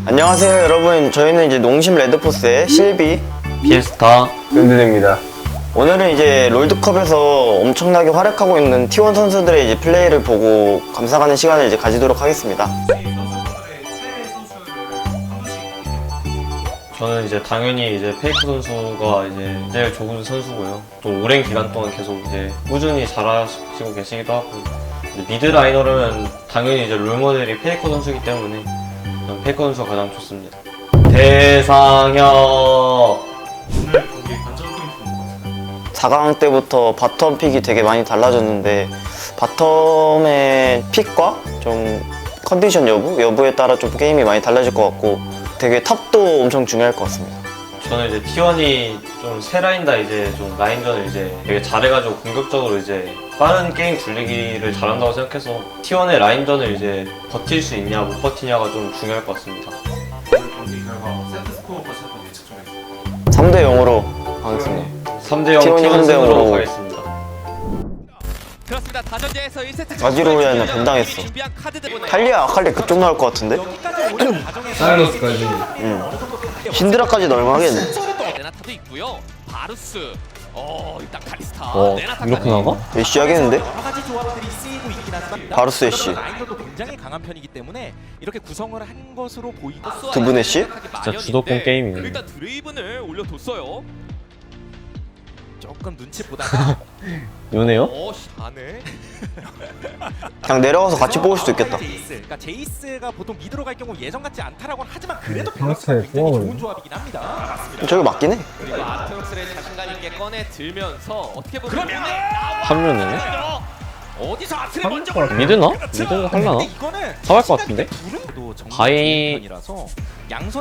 안녕하세요 여러분, 저희는 이제 농심 레드포스의 실비 피에스타 든든입니다. 오늘은 이제 롤드컵에서 엄청나게 활약하고 있는 T1 선수들의 이제 플레이를 보고 감상하는 시간을 이제 가지도록 하겠습니다. 저는 이제 당연히 이제 페이커 선수가 이제 제일 좋은 선수고요. 또 오랜 기간 동안 계속 이제 꾸준히 잘하시고 계시기도 하고, 미드 라이너는 당연히 이제 롤모델이 페이커 선수이기 때문에 저는 페이커 선수가 가장 좋습니다. 대상혁. 오늘 경기 관전 포인트는 4강 때부터 바텀 픽이 되게 많이 달라졌는데 바텀의 픽과 좀 컨디션 여부에 따라 좀 게임이 많이 달라질 것 같고, 되게 탑도 엄청 중요할 것 같습니다. 저는 이제 T1이 좀 세 라인 다 이제 좀 라인전을 이제 되게 잘해가지고 공격적으로 이제 빠른 게임 굴리기를 잘한다고 생각해서 T1의 라인전을 이제 버틸 수 있냐 못 버티냐가 좀 중요할 것 같습니다. 오늘 경기 결과 세트 스코어가 잠깐 예측 좀 해주세요. 3대 0으로 하겠습니다. 3대0 T1이 T1 3대0 으로 승으로 가겠습니다. 그렇습니다. 다전제에서 1세트 아지로야는 변당했어. 탈리아 아칼리 그쪽 나올 것 같은데? 사이러스까지. 신드라까지 넣을만 하겠네. 레나타도 있고요. 바루스. 일단 카리스타. 이렇게 나가? 애쉬 하겠는데? 여러 가지 조합들이 쓰이고 있긴 하지만 바루스 애쉬. 라인도 굉장히 강한 편이기 때문에 이렇게 구성을 한 것으로 보이고 두 분의 씨? 진짜 주도권 게임이네. 일단 드레이븐을 올려뒀어요. 조금 눈치 보다가 요네요? 안해. 그냥 내려가서 같이 뽑을 수도 있겠다. 제이스. 그러니까 제이스가 보통 미드로 갈 경우 예전 같지 않다라고는 하지만 그래도 평소에 밸런스가 굉장히 뽑아버리네. 좋은 조합이긴 합니다. 저기 맞긴 해. 그리고 아트록스를 자신감 있게 꺼내 들면서 어떻게 보면 합류네? 어디서 아트를 먼저 미드나? 미드는 할라나? 이거는 사갈 것 같은데? 바이-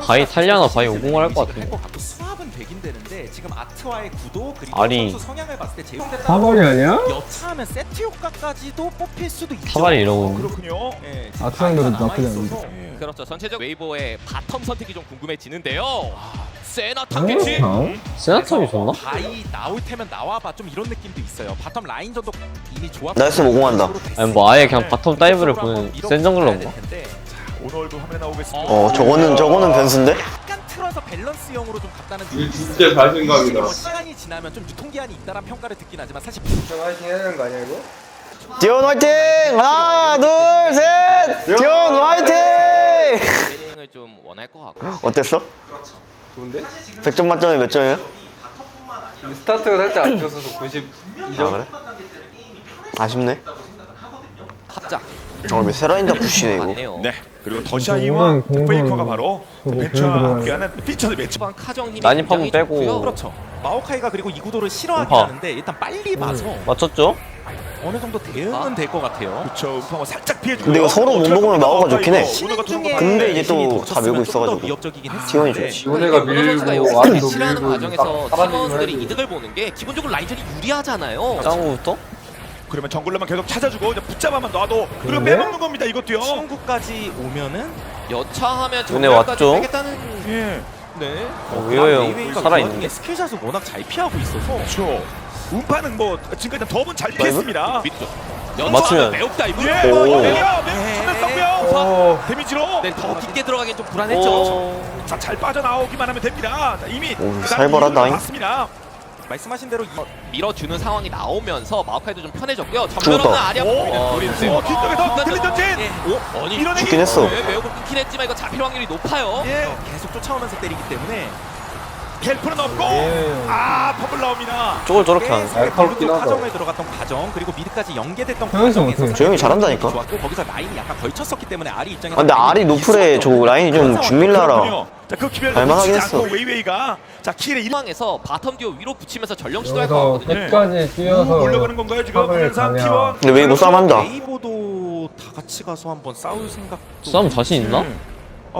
바이 탈리아나 바이 50을 할 것 같은데? 같고 수합은 되긴 되는데 지금 아트와의 구도 그리고 아리. 선수 성향을 봤을 때 제일 사거리 아니야? 여차하면 세트 효과까지도 뽑힐 수도 있죠. 사발이 이러고 그렇군요. 예, 지금 아트랑들은 바이가 나쁘지 남아있어서. 않은데. 그렇죠. 전체적 웨이보의 바텀 선택이 좀 궁금해지는데요. 세나 타겟이 세나텀이 좋나? 바이 나올 테면 나와봐 좀 이런 느낌도 있어요. 바텀 라인전도 이미 조합. 나이스 모공한다. 아니 뭐 아예 그냥 바텀 다이브를 보는 센 정글러인가? 오늘도 화면에 나오겠습니다. 저거는 변수인데? 약간 틀어서 밸런스형으로 좀 갔다는 이게 진짜 잘 생각이다. 뭐 시간이 지나면 좀 유통기한이 있다란 평가를 듣긴 하지만 사실 화이팅 해야 되는 거 아니야 이거? 디온 화이팅! 하나, 둘, 셋! 디온 화이팅! 을 좀 원할 것 같고. 어땠어? 좋은데? 100점 만점에 몇 점이에요? 스타트가 살짝 안 좋아서 92점. 아 그래? 아쉽네. 합작. 왜 세라인다 푸시네 이거. 맞네요. 네, 그리고 더샤이와 공은 페이커가 바로 저거 벤처와 그냥 함께하는 피처드 매치. 초반 카정 힘이 난입하면 굉장히 빼고. 좋고요. 그렇죠. 마오카이가 그리고 이 구도를 싫어하긴 음파. 하는데 일단 빨리 봐서 맞췄죠? 어느 정도 대응은 될 것 같아요. 그쵸, 음파가 살짝 피해주고. 근데 이거 서로 못 먹으면 마오가 좋긴 해. 근데 이제 또 힘이 다 밀고 더 있어가지고. 위협적이긴 티원이 했는데 좋지. 요네가 여러 선수가 밀고 여기서 아리도 배치하는 밀고 과정에서 딱 팀원들이 해도 이득을 보는 게 기본적으로 라인전이 유리하잖아요. 짱구부터? 그러면 정글러만 계속 찾아주고 이제 붙잡아만 놔도 그리고 그런데? 빼먹는 겁니다 이것도요. 친구까지 오면은 여차하면 눈에 정면까지 왔죠? 빼겠다는. 예, 네. 의외요. 웨이웨이가 살아있는데? 스킬샷을 워낙 잘 피하고 있어서 그렇죠. 음파는 뭐 지금까지 덤은 잘 피했습니다. 밑쪽. 맞추면. 매혹 다이브. 예, 오. 전면 썼고요. 데미지로. 네, 더 깊게 들어가긴 좀 불안했죠. 자, 잘 빠져나오기만 하면 됩니다. 자, 이미 오, 살벌하다잉. 맞습니다. 말씀하신 대로 밀어주는 상황이 나오면서 마오카이도 좀 편해졌고요. 죽었다. 전면 없는 아리아. 뒤쪽에서 틀린 전진. 아니 밀어내기. 죽긴 했어. 네, 매혹을 끊긴 했지만 이거 잡힐 확률이 높아요. 예, 계속 쫓아오면서 때리기 때문에 헬프는 없고 퍼블 나옵니다. 저걸 저렇게 하는 날카롭긴 하다. 파정에 들어갔던 과정 그리고 미드까지 연계됐던 조용히 좀 과정에서 어떻게 조용히 잘한다니까. 좋았고 거기서 라인이 약간 걸쳤었기 때문에 아리 입장에서 근데 아리 노플에 저 라인이 좀 중밀라라. 그렇군요. 자, 그 기회를 갈만하긴 놓치지 했어. 않고 웨이웨이가 자 킬에 상황에서 바텀 듀오 위로 붙이면서 전령 시도할 것 여기서 같거든요. 끝까지 뛰어서 올라가는 건가요 지금? 탑을 현상 가냐. T1. 근데 웨이브 싸움한다. 웨이보도 다 같이 가서 한번 싸울 생각도 싸움 자신 있나?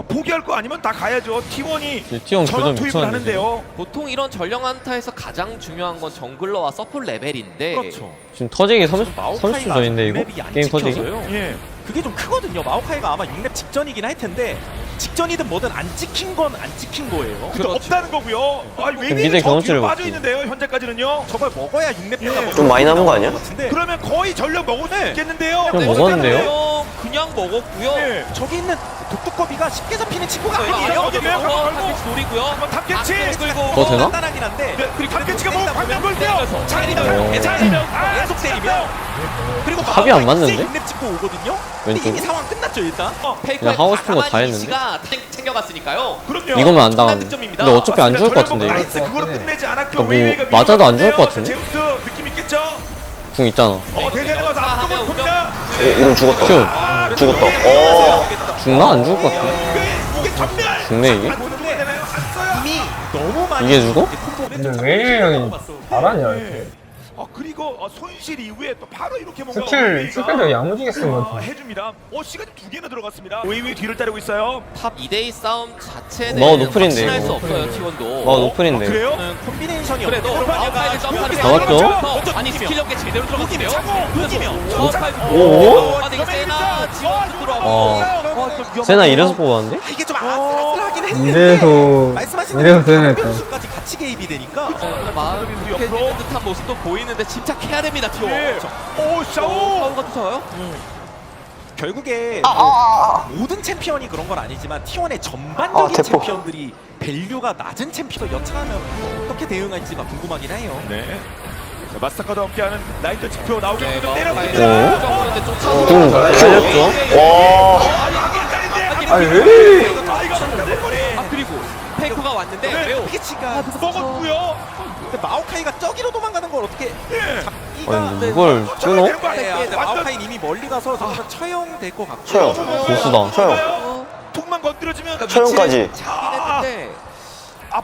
포기할 거 아니면 다 가야죠. T1이 T1 전원 교전 투입을 미쳤는데 하는데요. 보통 이런 전령 한타에서 가장 중요한 건 정글러와 서폿 레벨인데 그렇죠. 지금 터지기 30초 마오카이가 전인데 이거? 맵이 안 게임 터지기? 찍혀서요. 예. 그게 좀 크거든요. 마오카이가 아마 6렙 직전이긴 할 텐데 직전이든 뭐든 안 찍힌 건 안 찍힌 거예요. 근데 그렇죠. 없다는 거고요. 아, 미드의 웨이웨이 저 경험치를 뒤로 빠져 먹지. 있는데요. 현재까지는요. 저걸 먹어야 6렙 때가 예. 좀 많이 남은 거 아니야? 같은데 그러면 거의 전력 먹을 수 있겠는데요. 그럼 네. 먹었는데요? 그냥 먹었고요. 네. 저기 있는 독두꺼비가 쉽게 잡히는 친구가 자, 아니에요. 어디에요? 탑캐치 노리고요. 탑캐치! 끌고 더 오고 되나? 간단하긴 한데 네, 그리고 탑캐치가 뭐 방금 걸 때요. 때리면 계속 때리면 그리고 합이 안 맞는데? 인랩 찍고 오거든요. 근데 왼쪽으로? 이미 상황 끝났죠 일단. 페이커의 하고 싶은 거다 가만히 했는데? 이씨가 챙겨갔으니까요. 그럼요. 이거면 안 당하네. 득점입니다. 근데 어차피 안 죽을 것 같은데 이거. 나이스 그거로 끝내지 않았고 그러니까 뭐 웨이웨이가 맞아도 안 죽을 것 밀어내요. 같은데? 제우스 느낌 있겠죠? 궁 있잖아. 대전에 가서 앞쪽으로 하면 돕니다. 이건 죽었다. 큐. 죽었다. 죽나? 안 죽을 것 같은데. 이게 전멸. 죽네 이게? 보는데 되나요? 안 써요. 이미 너무 많이 이게 죽어? 근데 왜 형이 잘하냐 이렇게. 그리고 손실 이후에 또 바로 이렇게 뭔가 스킬도 야무지게 쓴 것 같아. 해줍니다. 시간이 2개나 들어갔습니다. 웨이웨이 뒤를 따르고 있어요. 탑 2대2 싸움 자체는 마우 노플인데, 확신할 이거. 수 없어요 T1도. 노플인데. 그래요? 콤비네이션이 그래도 없고 마우카이를 점프하는 잡았죠? 아니 스킬 연계 제대로 들어갔네요. 끊기면 오? 아니 세나 지원도 들어가고. 어. 세나 이래서 뽑았는데? 이게 좀 아슬아슬하긴 했는데 이래서 말씀하신 이래서 대로 세나 했다. 변수까지 같이 개입이 되니까 마음이 불쾌해지는 듯한 모습도 보이는데 침착해야 됩니다 T1. 네. 오 샤오. 파워가 좋아요. 결국에 모든 챔피언이 그런 건 아니지만 T1의 전반적인 대포. 챔피언들이 밸류가 낮은 챔피언 여차하면 어떻게 대응할지가 궁금하긴 해요. 네. 자, 마스터카도 함께하는 나이트 지표 나오게 네, 좀 마우카이를 때려봅니다. 쫓아오는데 쫓아오고. 궁 살렸죠? 와. 아니 왜? 그리고 페이커가 왔는데 네. 매우 피치가 먹었고요. 근데 마오카이가 저기로 도망가는 걸 어떻게 잡기가 아니 이걸 끊어? 네, 마오카이는 이미 멀리 가서 저기서 처형될 것 같고 처형. 보수다. 처형. 툭만 건드려주면 처형까지. 했는데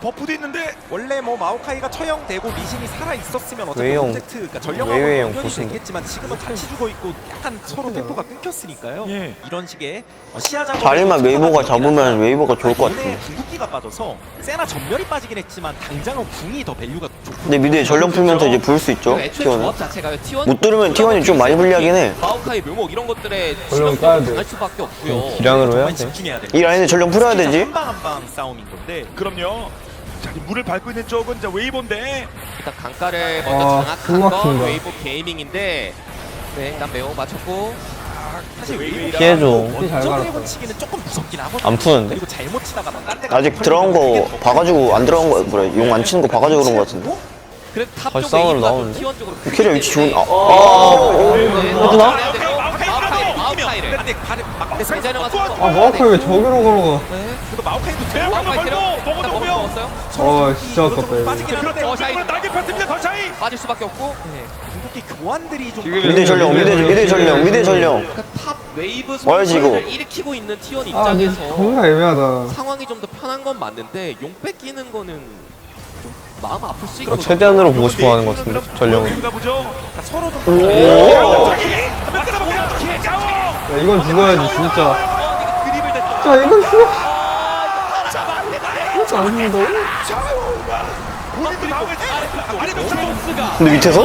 버프도 있는데 원래 뭐 마오카이가 처형되고 리신이 살아 있었으면 어차피 웨이형, 오브젝트 그러니까 전령하고 웨이웨이형 연결이 보수인데. 됐겠지만 지금은 같이 죽어 있고 약간 서로 템포가 끊겼으니까요. 예. 이런 식의 시야 작업 자리만 웨이버가 잡으면 웨이버가 좋을 것 같은데. 궁극기가 빠져서 세나 전멸이 빠지긴 했지만 당장은 궁이 더 밸류가 좋고 근데 미드에 전령 풀면서 이제 부을 수 있죠. 애초에 T1은. 조합 자체가요 T1 못 들으면 T1이 좀 많이 불리하긴 해. 마우카이 묘목 이런 것들에 전령 따야 돼. 당할 수밖에 없고요. 기량으로 해야 정말 돼. 집중해야 돼. 이 라인에 전령 풀어야 되지. 한방 한방 싸움인 건데 그럼요. 자, 이 물을 밟고 있는 쪽은 이제 웨이본데 일단 강가를 먼저 아, 장악한 건 막힌다. 웨이브 게이밍인데 네 일단 매우 맞췄고 사실 웨이브가 피해줘. 먼저 드래곤 치기는 조금 무섭긴 하거든요. 안 푸는데? 그리고 잘못 치다가 딴 데가 아직 들어간 거 봐가지고 안 들어간 거 뭐래 용 안 치는 거 봐가지고 그런 거 같은데. 그래서 탑쪽 발상으로 웨이브가 좀 나오는데? T1 쪽으로 캐리어 위치 좋은. 호드나? 마우카이를 근데 발을 막 뺏어 세자를 아 마우카이 왜 저기로 걸어가? 그래도 마오카이도 네, 마우카이 먹고 테러 먹어놓고요. 먹었어요. 진짜 아깝다 이거. 빠지긴 하는데 그런데 오늘 날개 폈습니다. 더 차이. 빠질 수밖에 없고 궁극기 교환들이 좀 미드 전령, 미드 전령, 미드 전령. 그러니까 탑 웨이브 와야지, 이거. 소리를 일으키고 있는 T1 아 근데 입장에서 정말 애매하다. 상황이 좀 더 편한 건 맞는데 용 뺏기는 거는 좀 마음 아플 수 있거든요. 최대한으로 보고 싶어 하는 것 같은데 전령은. 가보죠. 서로 좀 야, 이건 죽어야지 진짜. 그립을 댔죠. 자 이건 죽어. 이거 안 죽는다. 본인도 나오고 있어요. 로스가 근데 밑에서?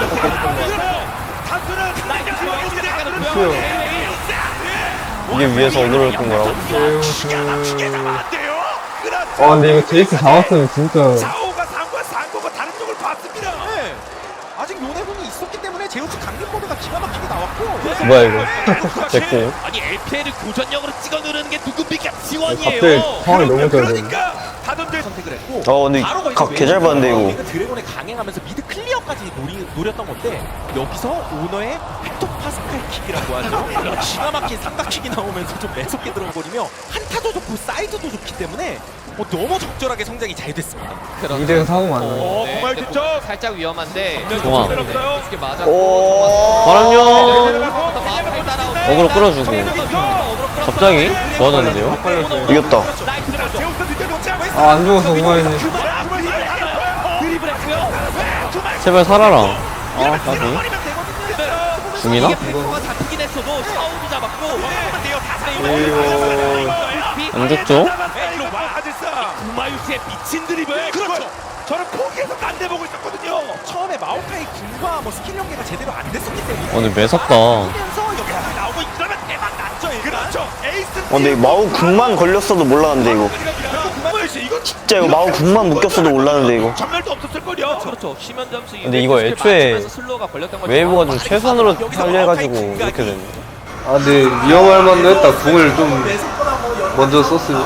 이게 위에서 어그로를 끈 거라고? 아 근데 이거 제이스 잡았으면 진짜. 사오가 산 거고 다른 쪽을 봤습니다. 네. 아직 요네군이 있었기 때문에 제우스 강림 모드가 기가 막히게 나왔고 뭐야 이거? 됐고. 아니 LPL을 교전력으로 찍어 누르는 게 누굽니까? 갑자기 T1이에요. 상황이 너무 좋아야 돼. 그러니까 다들 선택을 했고 근데 바로 거기서 각 개잘 봤는데 이거. 웨이브가 드래곤에 강행하면서 미드 클리어까지 노렸던 건데 여기서 오너의 헥토 파스칼 킥이라고 하죠. 기가 막힌 삼각킥이 나오면서 좀 매섭게 들어버리며 한타도 좋고 사이드도 좋기 때문에 너무 적절하게 성장이 잘 됐습니다. 이대가 사고 많네. 정말 근데 좋죠. 살짝 위험한데 좋아. 이렇게 맞아. 바람용 마우카이 따라오고 어그로 끌어주고. 갑자기 좋아졌는데요? 이겼다. 제우스 밑에 놓지 않고 있어. 아 안 죽어서 그만이지. 드리블 했고요. 제발 살아라. 아 까비. 중이나? 이게 페이커가 잡히긴 했어도 샤오도 잡았고 안 죽죠? 구마유스의 미친 드리블. 그렇죠. 저는 포기해서 딴 데 보고 있었거든요. 처음에 마오카이 궁과 뭐 스킬 연계가 제대로 안 됐었기 때문에 오늘 매섭다. 하면서 여기서 나오고 이러면 대박 났죠. 그렇죠. 에이스. 근데 마우 궁만 걸렸어도 몰랐는데 이거. 이거 진짜 이거 마우 궁만 묶였어도 몰랐는데 이거. 전멸도 없었을 거요. 그렇죠. 쉬면 점수. 근데 이거 애초에 슬로우가 걸렸던 걸 웨이브가 좀 최선으로 여기서 살려가지고 마오카이 이렇게 궁각이 됐네. 아 근데 위험할 만도 했다. 궁을 좀 먼저 썼으면.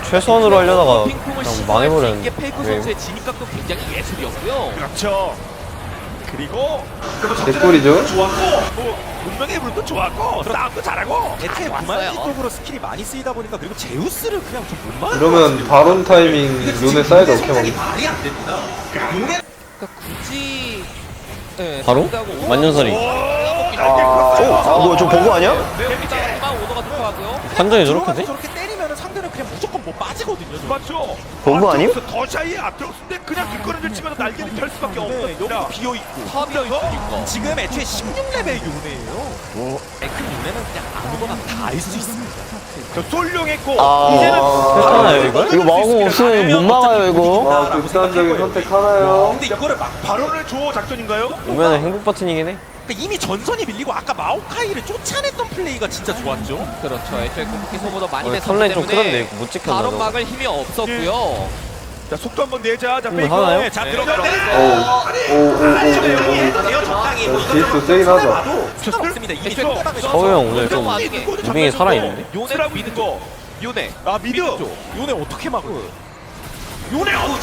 최선으로 하려다가 핑퐁을 그냥 시도할 수 망해버렸는데. 있게 페이커 선수의 진입각도 굉장히 예술이었고요. 그렇죠. 그리고 개꿀이죠. 좋았고 분명히 물도 좋았고 싸움도 잘하고 애초에 무만기 쪽으로 스킬이 많이 쓰이다 보니까 그리고 제우스를 그냥 좀 못 막는 이러면 바론 타이밍 룬의 사이드 어떻게 막지? 말이 안 됩니다. 그러니까 굳이 네, 바로? 상대하고 만년설이. 뭐야 저 버그 아니야? 하지만 오너가 독하고요. 판정이 저렇게 돼? 저렇게 때리면은 상대는 그냥 무조건 뭐 빠지거든요. 맞죠. 버그 아님? 더 샤이에 아트록스인데 그냥 뒷걸음질 치면 날개를 펼 수밖에 네, 없습니다. 여기 비어 있고. 탑이 있으니까. 지금 애초에 16레벨 요네예요. 그 요네는 그냥 아무거나 다 할 수 있습니다. 저 솔룡했고 아. 이제는 괜찮아요, 이걸? 이거 마법 없으면 못 막아요 이거. 와 극단적인 선택 하나요? 근데 이거를 막 발언을 줘 작전인가요? 오면은 행복 버튼이긴 해. 그러니까 이미 전선이 밀리고 아까 마오카이를 쫓아냈던 플레이가 진짜 좋았죠. 그렇죠. 애초에 공기 소모도 많이 오늘 됐었기 턴라인 좀 때문에 크던데 이거 못 지켰나 바로 저거. 막을 힘이 없었고요. 자 속도 한번 내자. 자 이거 하나요? 자 네, 들어가. 제이스 세긴 하다. 상관없습니다. 이미 애초에 쫓아가면서 서우 형 오늘 좀 와중에 무빙이 살아있는데? 요네 쓰라고 미드 있는 쪽. 거. 요네. 아 미드. 요네 어떻게 막을? 요네 오,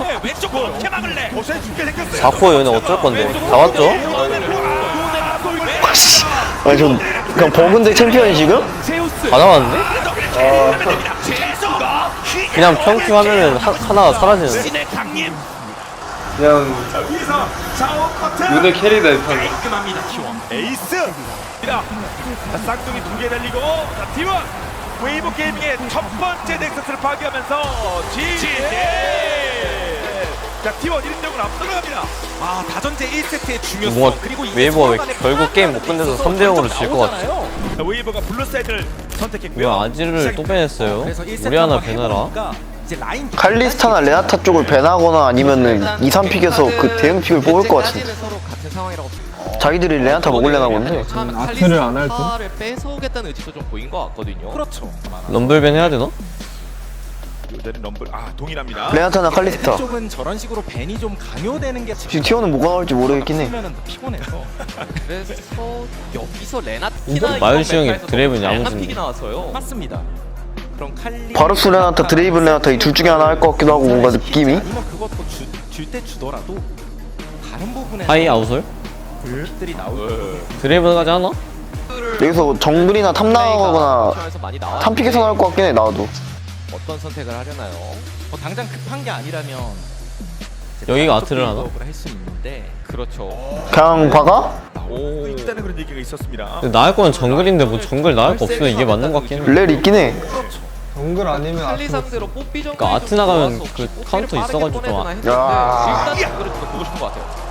네, 왼쪽 어떻게 막을래? 고생 죽게 생겼어요. 4포 연애 어쩔 건데. 다 왔죠? 아니 전 그냥 버그인데 챔피언이 지금? 제우스. 다 나왔는데? 그냥 평큐 하면은 하나가 사라지는데? 신의 강림. 그냥 위에서 자원 커트. 요네 캐리다 일단. 깔끔합니다 T1 에이스. 자 쌍둥이 2개 달리고 자 T1 웨이브 게이밍의 첫 번째 넥서스를 파괴하면서 자 T1 1등을 앞서나갑니다. 아 다전제 1세트의 중요성 뭔가 그리고 이게 웨이브가 왜 초반에 결국 게임 못 끝내서 3대 0으로 질 것 같지? 나오잖아요. 자, 웨이브가 블루 사이드를 선택했고요. 왜 아지를 또 빼냈어요? 그래서 1세트 우리 하나 한번 배나라. 해보니까 이제 라인 칼리스타나 레나타 쪽을 밴하거나 아니면은 2, 3픽에서 그 대응 픽을 뽑을 것 같은데. 서로 같은 상황이라고. 자기들이 레나타 먹으려나 본데. 아트를 안할 듯? 칼리스타를 뺏어오겠다는 의지도 좀 보인 것 같거든요. 그렇죠. 럼블밴 해야 되나? 요새는 럼블 동일합니다. 레나타나 칼리스타. 쪽은 저런 식으로 벤이 좀 강요되는 게 지금 티오는 뭐가 나올지 모르겠긴 해. 쓰면은 피곤해서 그래서 여기서 레나티나 마윤시 형이 드레이브는 야무진데. 픽이 나왔어요. 맞습니다. 그럼 칼리 바루스 레나타, 드레이븐 레나타 이 둘 중에 하나 할 것 같기도 하고 뭔가 느낌이. 아니면 그것도 줄 때 주더라도 다른 부분에 하이 아웃솔? 들이 나올 드레이브까지 하나? 여기서 정글이나 탑 나가거나 많이 나와. 탑픽에서 나올 것 같긴 해 나와도. 어떤 선택을 하려나요? 당장 급한 게 아니라면 여기가 아트를 하나? 할수 있는데 그렇죠. 그냥 박아? 오. 있다는 그런 얘기가 있었습니다. 근데 나을 거는 정글인데 뭐 정글 나을 거 없으면 이게 맞는 것 같긴 해. 렐 있긴 해. 정글 아니면 칼리 아트. 상대로 뽀삐 정도. 그러니까 아트 나가면 그 카운터 있어가지고 좀 야. 일단 정글을 좀 보고 싶은 것 같아요.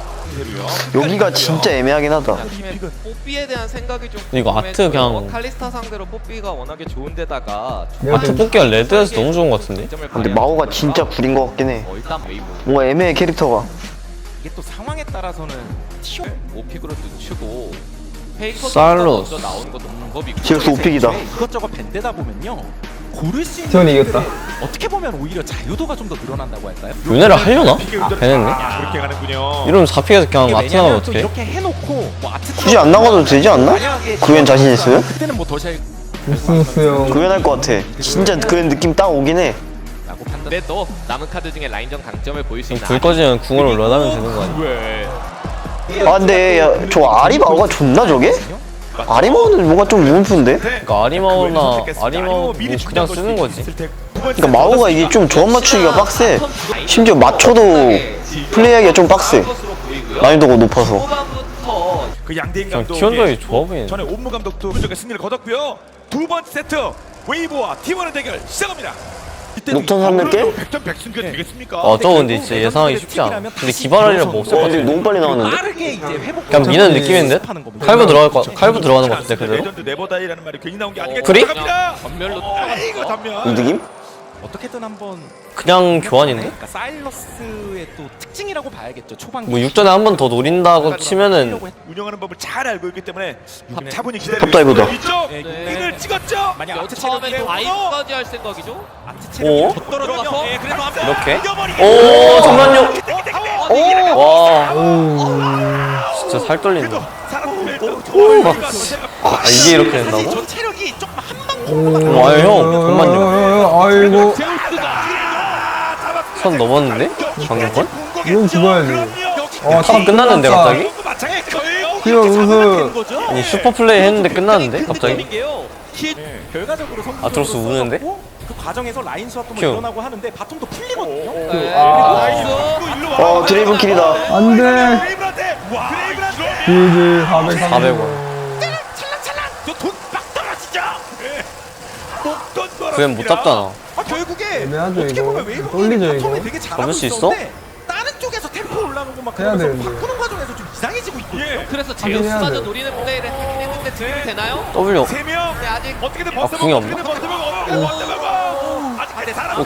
여기가 진짜 애매하긴 하다. 팀의 뽀삐에 대한 생각이 좀. 근데 이거 아트 그냥- 칼리스타 상대로 뽀삐가 워낙에 좋은데다가. 아트 뽑기가 레드에서 너무 좋은 것 같은데? 근데 마오가 진짜 구린 것 같긴 해. 일단 웨이브. 뭔가 애매해 캐릭터가. 이게 또 상황에 따라서는 티오 오픽으로 늦추고 페이커 살로스. 먼저 나오는 것도 방법이고. 지역스 오픽이다. 이것저것 밴대다 보면요 고를 수 있는 티원이 이겼다. 어떻게 보면 오히려 자유도가 좀 더 늘어난다고 할까요? 요네를 하려나? 아, 되겠네. 그렇게 가는군요. 이러면 4픽에서 그냥 아트 나가면 왜냐면 또 어떡해? 이렇게 해놓고 뭐 아트 굳이 안 나가도 되지 않나? 구현 자신 있어요? 그때는 뭐 더잘 무스무스 형. 구현할 것 같아. 진짜 그런 느낌 딱 오긴 해. 라고 판단. 근데 또 남은 카드 중에 라인전 강점을 보일 수 있는. 불 꺼지면 궁으로 런하면 되는 거 아니야? 왜? 아 근데 야, 저 아리마오가 좋나 저게? 아리마오는 뭔가 좀 무음푼데? 그러니까 아리마오나 아리마오 뭐 그냥 쓰는 거지. 그러니까 마오가 이게 좀 조합 맞추기가 빡세. 심지어 맞춰도 플레이하기가 좀 빡세. 난이도가 높아서. 초반부터 그 양대인 그냥 감독 키원더이 좋아 보이네. 전에 옴무 감독도 부족의 승리를 거뒀고요. 두 번째 세트 웨이브와 T1의 대결 시작합니다. 녹턴 한 개? 백승규가 되겠습니까? 저거 근데 진짜 예상하기 쉽지 않아. 근데 기발하리라 뭐 없을 와 것 근데 같아. 너무 빨리 나왔는데? 빠르게 이제 회복. 그냥 미는 느낌인데? 칼부 들어갈 거, 칼부 들어가는 거 같은데 그대로? 레전드 네버다이라는 말이 괜히 나온 게 아니겠죠? 그리? 갑니다. 전멸로 이거 단면. 이득임? 어떻게든 한번 그냥 교환인데? 그러니까 사일러스의 또 특징이라고 봐야겠죠. 초반 뭐 육전에 한 번 더 노린다고 치면은 운영하는 법을 잘 알고 있기 때문에 차분히 기다리고 탑다이브다. 있죠. 네. 링을 찍었죠. 만약 아트 처음에 체력이 다이브까지 할 생각이죠? 아트 체력이 오? 더 떨어져서 들어가서? 예, 그래도 한번 이렇게? 이겨버리게. 오 잠깐만요. 오! 와 진짜 살 떨린다. 살았음에도 아 이게 이렇게 된다고? 저 체력이 조금 한방 아유 형 잠깐만요. 아이고 선 넘었는데? 방금 건? 이건 죽어야지. 딱 끝났는데 갑자기? 이거 무슨 아니 슈퍼플레이 했는데 끝났는데 갑자기? 결과적으로 성공. 아트로스 우는데? 그 과정에서 라인 수합도 뭐 큐. 일어나고 하는데 바텀도 풀리거든요. 드리블 킬이다. 안돼. GG 400. 400원. 저돈막 떨어지죠. 그엔 못 잡잖아. 아 결국에 애매하죠, 어떻게 이거. 보면 웨이브가 떨리죠, 바텀에 이거. 되게 잘하고 잡을 수 있어? 있었는데 다른 쪽에서 템포 올라가고 막 해야 그러면서 되는데. 바꾸는 과정에서 좀 이상해지고 있거든요. 그래서 하긴 해야 제우스마저 돼. 노리는 플레이를 하긴 했는데 드립이 되나요? W 세명 근데 아직 어떻게든 아, 궁이 없나? 버텨보고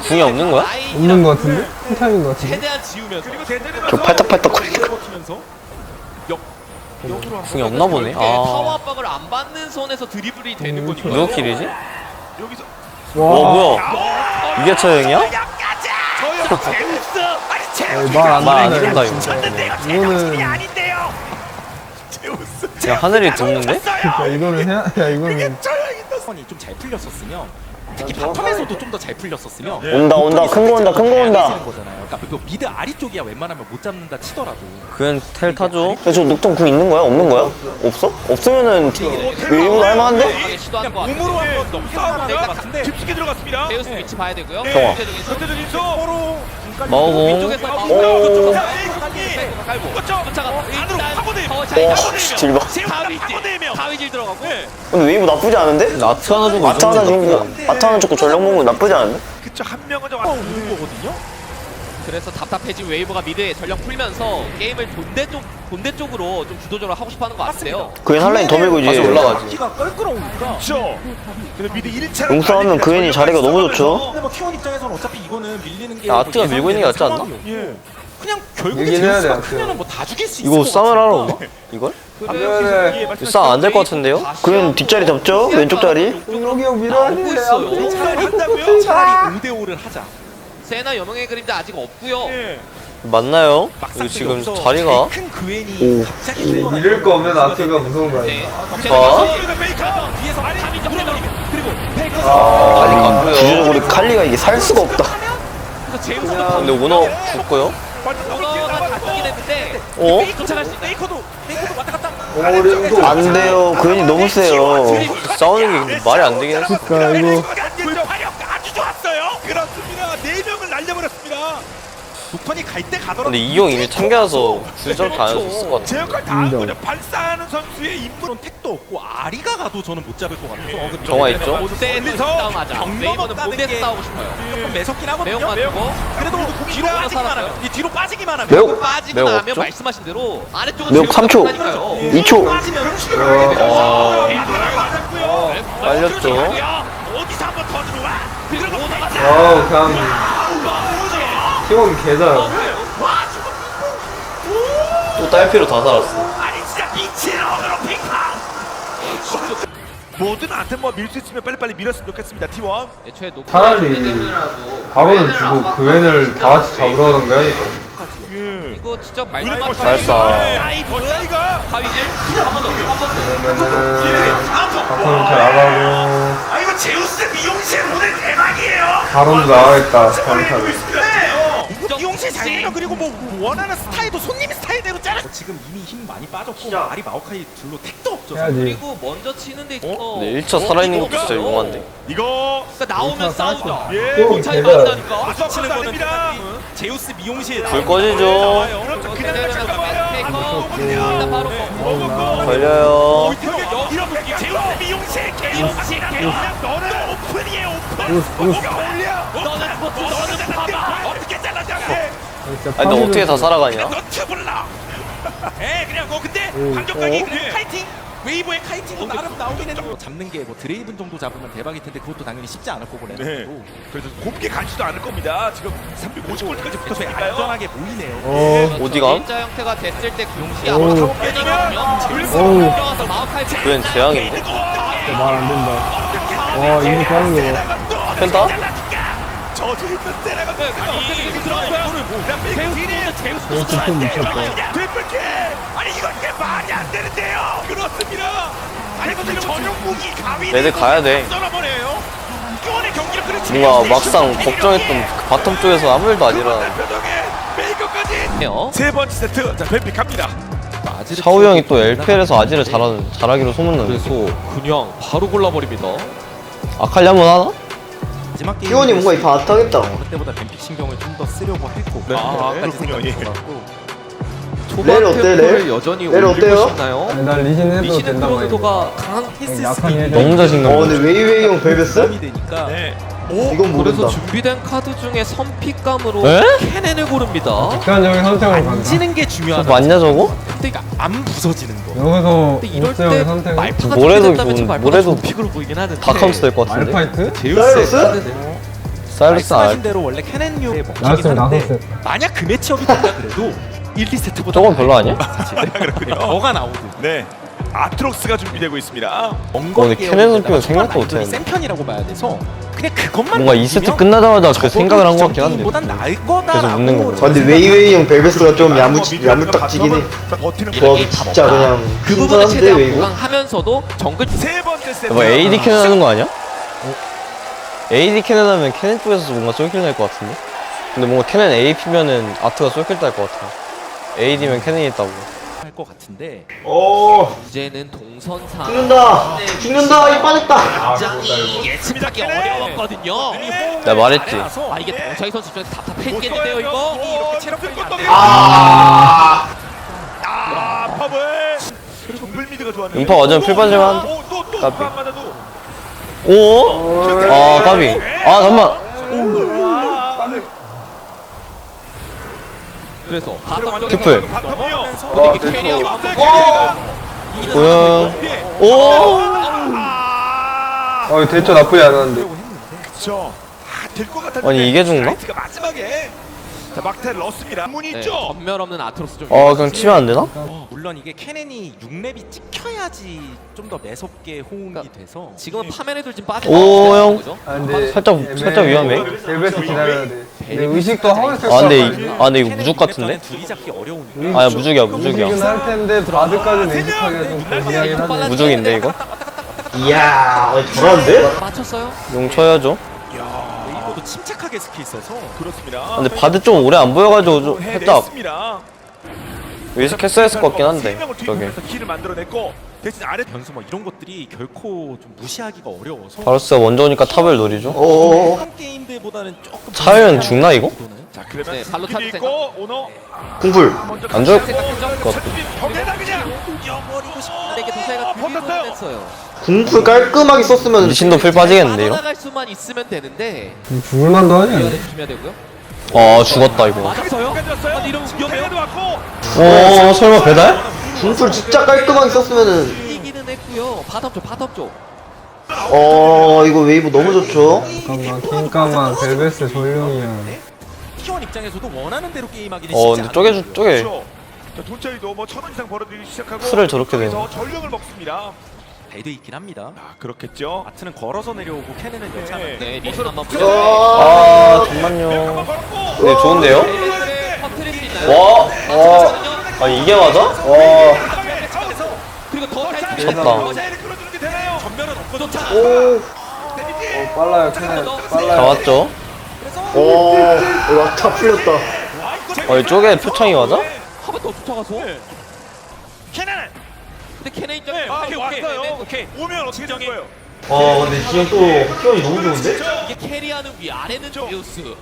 궁이 없는 거야? 없는 거 같은데? 풀타임인 거 같은데? 최대한 지우면서 그리고 대전에 저 팔딱팔딱 거리니까. 버티면서 역으로 궁이 없나 보네. 타워 아 압박을 안 받는 선에서 드리블이 되는 거니까. 누가 킬이지? 여기서 와 뭐야? 이게 처형이야? 말안 말 안 된다, 된다 이거. 이거는 야 하늘이 돋는데? 야 이거는 해야 야 이거는 선이 좀 잘 풀렸었으면 특히 바텀에서도 좀 더 잘 풀렸었으면 온다. 큰 거 온다. 거잖아요. 그러니까 그 미드 아리 쪽이야 웬만하면 못 잡는다 치더라도 그엔 텔 타죠. 저 녹턴 궁 있는 거야? 없는 거야? 없어? 없으면은 웨이브도 할만한데? 강하게 시도하는 것 같아요. 몸으로 한번 넘겨가는 것 같은데 깊숙이 들어갔습니다. 제우스 위치 봐야 되고요. 좋아. 전체적인 선. 전체적인 소 마오공. 위쪽에서 오. 깔고 쫓아가 일단 타워 오, 차이 질바. 가위질 들어가고 근데 웨이브 나쁘지 않은데? 아트 하나 주고 아트 하나 주고 아트 하나 주고 전력 먹는 거 나쁘지 않은데? 그쵸 한 명은 좀 오는 거거든요. 그래서 답답해진 웨이브가 미드에 전력 풀면서 게임을 본대 쪽으로 좀 주도적으로 하고 싶어하는 것 같은데요. 그엔 한라인 더 밀고 이제 다시 올라가지. 기가 껄끄러우니까. 그렇죠. 근데 미드 1차를 용싸움은 그엔이 자리가 너무 좋죠. 근데 뭐 T1 입장에서는 어차피 이거는 밀리는 게 야, 아트가 밀고 있는 게 낫지 않나? 예. 그냥 결국에 밀긴 해야 돼, 제우스가 아트. 크면은 뭐 다 죽일 수 있을 이거 것 싸움을 하러 같으니까. 오나? 이걸? 그래. 싸움 안 될 것 같은데요? 그엔 뒷자리 잡죠? 왼쪽 다리? 여기 형 밀어야 나오고 돼. 있어요. 한다고요? 차라리 5대5를 하자. 세나 여명의 그림자 아직 없고요. 예. 맞나요? 막상 이거 지금 여기서 자리가 큰 그웬이 갑자기 튀어나와요. 밀을 거 없는 아트가 무서운 거야. 네. 뒤에서 감이 좀 해버리고 그리고 페이커 아직 안 보여. 기준적으로 칼리가 이게 살 수가 없다. 그래서 제우스가 근데 오너 죽고요? 오너가 다 뛰긴 했는데 어? 도착할 수 있다. 페이커도 왔다 갔다. 이거 안 돼요. 그엔이 너무 세요. 싸우는 게 근데 말이 안 되긴 했어. 그러니까 이거 불파력 아주 좋았어요. 그렇습니다. 4명을 날려버렸습니다. 녹턴이 갈 때 가더라도 근데 이 형 이미 참가해서 주저렇게 안 해도 있을 것 같아. 제 역할 다 한 거죠. 발사하는 선수의 임무. 그런 택도 없고 아리가 가도 저는 못 잡을 것 같아서 정화 있죠? 본대에서 싸움하자. 웨이브는 본대에서 싸우고 싶어요. 조금 매섭긴 하거든요. 매운 맞고 그래도 뒤로 하나 빠지기만 살았어요. 하면 뒤로 빠지기만 하면 매우 빠지고 매우 나면 없죠? 말씀하신 대로 아래쪽은 매우 3초, 제우스가 2초. 빨렸죠? 어디서 한번 더 들어와. 그리고 오너가 아우 그냥 T1 개잘. 또 딸피로 다 살았어. 아니 진짜 미친놈으로 핑파. 뭐든 한테 뭐 밀 수 있으면 빨리빨리 밀었으면 좋겠습니다. T1. 애초에 높은 차라리 바로는 주고 그웬을 다 같이 잡으러 가던가 해야겠다. 이거 진짜 말씀하신 잘 쏴. 아이 뭐야 이거. 가위질 한번더한번더 그러면은 바텀은 잘 나가고 아 이거 제우스 미용실 오늘 대박이에요. 바론도 나가겠다. 바론타를. 이용실 잘되면 그리고 뭐 원하는 스타일도 손님 스타일대로 짜라. 지금 이미 힘 많이 빠졌고 아리 마오카이 둘로 택도 없죠. 해야지. 그리고 먼저 치는데 있어서 근데 1차 살아있는 것도 진짜 용한데. 이거 그러니까 나오면 싸우자. 예. 또 차이 개잘. 많다니까. 맞서 치는 거는 됩니다. 제우스 미용실 불 꺼지죠. 그렇죠. 그냥 제대로 잠깐만요. 페이커 일단 바로 걸려요. 이렇게 제우스 미용실 개용실 그냥 너는 오픈이에요 오픈. 올려. 너는 스포츠 너는 봐봐. 어떻게 잘라냐. 진짜 아니 너 어떻게 다 살아가냐? 너 트블라. 에 그냥 뭐 근데 오. 반격각이 어? 그냥 카이팅 웨이브의 카이팅도 나름 나오긴 했는데 잡는 게 뭐 드레이븐 정도 잡으면 대박일 텐데 그것도 당연히 쉽지 않을 거고 네. 레나도 그래서 곱게 가지도 않을 겁니다. 지금 350골까지 붙었으니까요. 안전하게 보이네요. 어 어디가? 일자 형태가 됐을 때 용시 오. 아마 타고이거든요. 어우. 들어가서 마우카이 그엔 재앙인데? 말 안 된다. 와 이거 하는 거 봐. 펜타? 저주를 또 때려가면서 되풀게 아니 이건 게 말이 안 되는데요. 그렇습니다. 아니 무슨 전용 무기 가위 레드 가야 돼. 썰어버려요. 교원의 경기를 그렇지. 뭔가 막상 걱정했던 그 바텀 쪽에서 아무 일도 아니라 메이커까지 해요. 세 번째 세트. 자 뱀픽 갑니다. 샤오 형이 또 LPL에서 아지를 잘하기로 소문나는데 그래서 그냥 바로 골라버립니다. 아칼리 한번 하나? 마지막 게임 희원이 뭔가 다 하겠다. 어느 때보다 뱀픽 신경을 좀 더 쓰려고 했고 그렇군요. 예. 렐 어때, 렐? 여전히 렐 올리고 어때요? 싶나요? 난 리신 해도 리시는 된다고 크로도가 강한 약한 해도 너무 자신감. 근데 웨이웨이용 벨베스? 부담이 되니까 네. 이건 모른다. 그래서 준비된 카드 중에 선픽감으로 에? 캐넨을 고릅니다. 극단적인 선택으로 간다. 지는 게 중요하다. 맞냐 저거? 근데 안 부서지는 거. 여기서 근데 이럴 목재형의 때 선택은 말파가 뭐래도 준비됐다면 저 좋은- 말파가 뭐래도 좋은 픽으로 보이긴 하는데 다카운트 될 것 같은데? 알파이트? 제우스의 사이러스? 카드네요. 사일러스 말씀하신 알 대로 원래 캐넨류의 나왔으면 먹히긴 한데 나섰을 만약 그 매치업이 된다 그래도 1, 2세트보다 저건 별로 아니야? 그렇군요. 뭐가 나오든 네. 아트록스가 준비되고 있습니다. 근데 캐넨 선픽은 생각도 못했는데. 센 편이라고 봐야 돼서 그냥 그것만 뭔가 2세트 끝나자마자 그 생각을 한 것 같긴 한데 보단 나을 거다. 계속 웃는 거 보면. 근데 웨이웨이용 벨베스가 좀 야물딱지긴 해. 버티는 조합이 진짜 그냥 그 부분을 신선한데 최대한 웨이브? 보강하면서도 정글 세 번째 세트. 뭐 AD 캐넨 하는 거 아니야? AD 캐넨 하면 캐넨 쪽에서 뭔가 쏠킬 날 것 같은데? 근데 뭔가 캐넨 AP면은 아트가 쏠킬 날 것 같아. AD면 캐넨이 있다고. 할것 같은데 이제는 동선상 죽는다! 죽는다! 이 빠졌다! 굉장히 예측하기 어려웠거든요. 내가 말했지. 아 이게 동차이 선수 입장에서 답답했겠는데요 이거? 이렇게 체력 관리 안 돼. 아, 팝을. 정글 미드가 좋았는데. 음파 완전 필반질만 한데? 또 까비. 안 맞아도. 오? 아 까비. 아 잠만. 그래서 바텀 쪽에서 큐플. 바텀이요. 이게 캐리어 고영. 오? 대처 나쁘지 않았는데. 그렇죠. 될것 같았는데. 아니, 이게 죽나? 라이트가 마지막에 자 막타를 넣었습니다. 문이 네, 있죠. 전멸 없는 아트로스 좀 그냥 치면 안 되나? 물론 이게 캐넨이 6렙이 찍혀야지 좀 더 매섭게 호응이 돼서 지금은 파면에도 지금 빠져 오, 형. 근데 살짝 위험해. 벨베스 기다려야 돼. 근데 의식도 하고 있을 아 근데 거야. 근데 이거 무적 같은데? 둘이 잡기 어려운 아야 무적이야 무적이야. 의식은 할 텐데 바드까지는 의식하기가 좀 불리하긴 하네. 무적인데 이거? 이야, 잘하는데? 맞췄어요? 용 쳐야죠. 웨이브도 침착하게 스킬 써서 그렇습니다. 근데 바드 좀 오래 안 보여가지고 좀 살짝 해냈습니다. 의식했어야 했을 것 같긴 한데 세 명을 저게. 뒤집어서 키를 만들어냈고 대신 아래 변수 뭐 이런 것들이 결코 좀 무시하기가 어려워서 바로스가 먼저 오니까 탑을 노리죠. 어어어. 한 게임들보다는 조금 차유는 죽나 이거? 자 그러면 네, 발로 스킬이 차도 있고 오너 궁풀. 먼저 안 좋을 것 같아. 벽에다 그냥 이겨버리고 싶다. 근데 이게 도사이가 버텼어요. 했어요. 궁풀 깔끔하게 썼으면 리신도 풀 빠지겠는데 이거? 나갈 수만 있으면 되는데 죽을만도 하지 않나? 조심해야 되고요. 아 죽었다 이거. 맞았어요? 끝났어요. 아니 이러면 위험해요. 배도 왔고 오 설마 배달? 궁풀 진짜 깔끔하게 썼으면은 이기는 했고요. 바텀 쪽. 이거 웨이브 너무 좋죠? 잠깐만 킹까만 벨베스 전룡이야. T1 입장에서도 원하는 대로 게임하기는 쉽지 근데 쪼개 그렇죠. 자, 돈짜리도 뭐 1,000원 이상 벌어들이기 시작하고 술을 저렇게 그래서 내네. 전력을 먹습니다. 배도 있긴 합니다. 아 그렇겠죠. 아트는 걸어서 내려오고 캐넨은 여차하는데 네, 리신 한번 아 잠만요. 네 좋은데요? 퍼뜨릴 수 있나요? 와. 아니 이게 맞아? 와. 그리고 더 타이트 미쳤다. 자리를 끌어주는 게 되나요? 전면은 없거든. 오, 빨라요 캐넨. 빨라요. 잡았죠? 와, 다 풀렸다. 이쪽에 표창이 맞아? 한번 더 쫓아가서. 캐넨. 근데 캐네 입장에 오케이 왔어요. 오케이. 오면 어떻게 될 거예요? 근데 지금 또 키원이 너무 좋은데? 이게 캐리하는 위 아래는 제우스.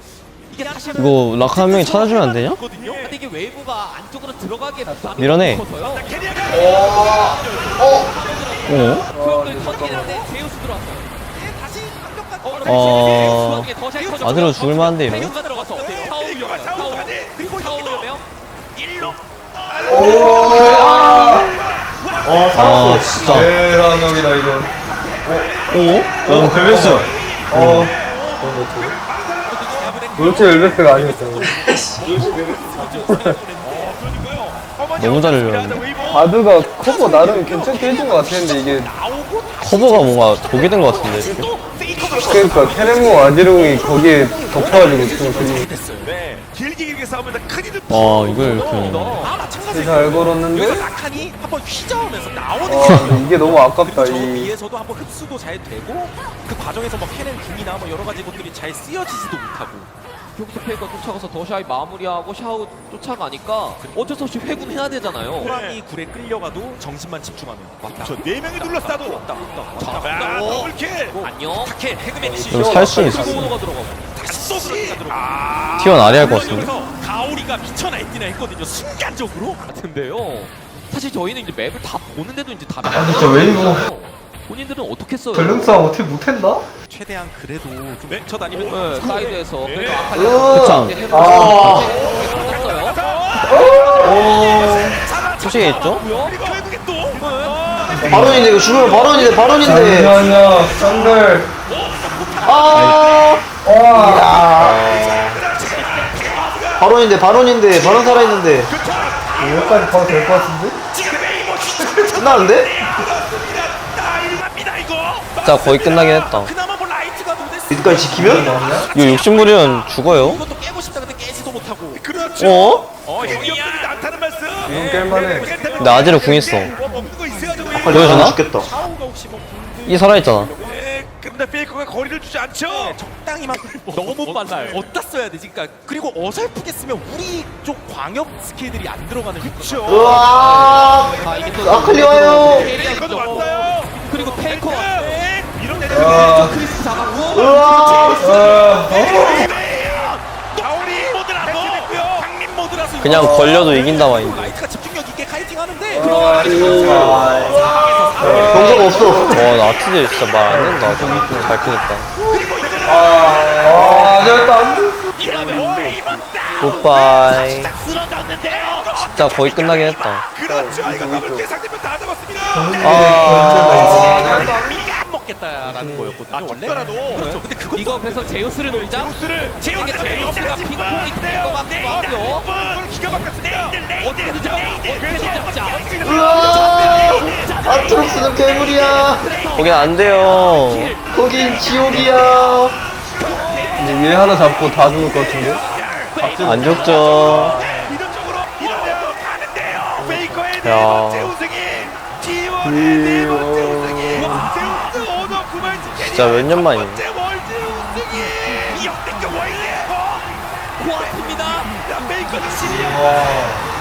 이게 사실은 이거 라카 한 명이 찾아주면 안 되냐? 근데 이게 웨이브가 안쪽으로 들어가게 밀어내. 커서요. 어? 소용돌이 터지는데 제우스 들어왔어요. 아들로 죽을 만한데 이러면? 제우스가 들어가서 타오 그리고 타오 위험해요. 아 진짜. 대단합니다 이건. 오? 벨베스. 도대체 벨베스가 아니었잖아. 너무 잘 열렸는데. 바드가 커버 나름 괜찮게 해준 것 같았는데 이게 커버가 뭔가 독이 된 것 같은데 지금. 그러니까 케네모 아지롱이 거기에 덮어가지고 좀 그림 네, 길게 싸우면서 큰 이득. 이걸 이렇게. 아 마찬가지로 잘 걸었는데 여기서 라칸이 한번 휘저으면서 나오는 아 근데 이게 너무 아깝다 저 이 위에서도 한번 흡수도 잘 되고 그 과정에서 뭐 캐넨 궁이나 뭐 여러 가지 것들이 잘 쓰여지지도 못하고 여기서 페이커 쫓아가서 더샤이 마무리하고 샤오 쫓아가니까 어쩔 수 없이 회군해야 되잖아요. 호랑이 굴에 끌려가도 정신만 집중하면 왔다. 저 4명이 둘러싸도. 왔다. 아, 더블킬. 안녕. 타케 해그맨치 이거 살 수 있어. 그리고 오너가 들어가고. 다시 그러니까 들어가. T1 아래 할 것 같은데. 여기서 가오리가 미쳐 날뛰나 했거든요. 순간적으로. 같은데요. 사실 저희는 이제 맵을 다 보는데도 이제 답이 아, 진짜 웨이브. 본인들은 어떻게 써요? 전력 싸움 어떻게 못했나? 최대한 그래도 좀 뭉쳐다니면서 네, 사이드에서 네. 그래도 아까 그쵸. 했어요. 소식이 있죠? 그리고 결국에 또. 발언인데 이거 죽으면 발언인데 발언인데. 잠시만요 쌍들 아. 발언인데 발언인데 발언 살아있는데. 여기까지 봐도 될 것 같은데? 끝나는데? 일갑니다 이거. 진짜 거의 끝나긴 했다. 그나마 뭐 라이트가 노데스 이때까지 지키면? 이거 욕심부리면 죽어요. 이것도 깨고 싶다 근데 깨지도 못하고 그렇죠. 형이 나타는 말씀. 이건 깰만해. 근데 아지를 궁 있어. 먹는 거 있어야죠. 보여주나? 죽겠다. 샤오가 혹시 뭐 이 살아있잖아. 네, 근데 페이커가 거리를 주지 않죠. 적당히만 너무 빨라요. 어디다 써야 되지? 그러니까 그리고 어설프게 쓰면 우리 쪽 광역 스킬들이 안 들어가는 그렇죠. 으아. 아 이게 또 아클리 와요. 페이커도 왔어요. 그리고 페이커 네, 이런 아. 내려. 크리스 잡았고 으아. 가오리 모드라고. 강림 모드라서. 그냥 걸려도 이긴다 마인드. 라이트가 집중력 있게 카이팅 하는데 병사가 없어. 나 아트들 진짜 말 안 된다. 좀 잘 크겠다. 잘했다 굿바이. 쓰러졌는데요. 진짜 거의 끝나긴 했다. 그렇죠. 이거 더블킬 상대편 다 잡았습니다. 안 먹겠다라는 거였거든요. 원래. 죽더라도. 그렇죠. 근데 그거 이거 그래서 제우스를 노리자? 제우스가 제우스가 핑퐁이 될 것 같기도 하고요. 기가 막혔습니다. 어떻게든 잡자. 아트록스는 괴물이야. 거긴 안 돼요. 거긴 지옥이야. 이제 얘 하나 잡고 다 죽을 것 같은데? 안 죽죠. 이런적으로 이러면서 가는데요. 페이커의 네 야. 번째 우승이 T1의 네 번째 우승이 제우스 오너 9만 진짜 몇 년 만이네. 번째 월드 우승이 역대급 월드예요. 코앞입니다. 페이커는 10년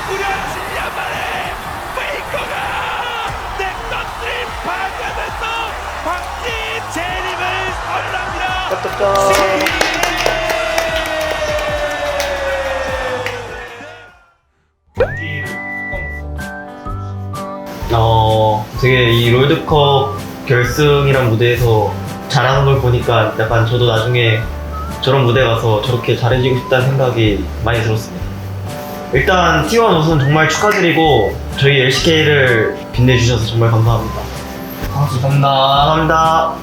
무려 10년 만에 페이커가 넥서스를 파괴하면서 황제 재림을 선언합니다. 되게 이 롤드컵 결승이란 무대에서 잘하는 걸 보니까 약간 저도 나중에 저런 무대 가서 저렇게 잘해지고 싶다는 생각이 많이 들었습니다. 일단 T1 우승 정말 축하드리고 저희 LCK를 빛내주셔서 정말 감사합니다. 감사합니다. 감사합니다.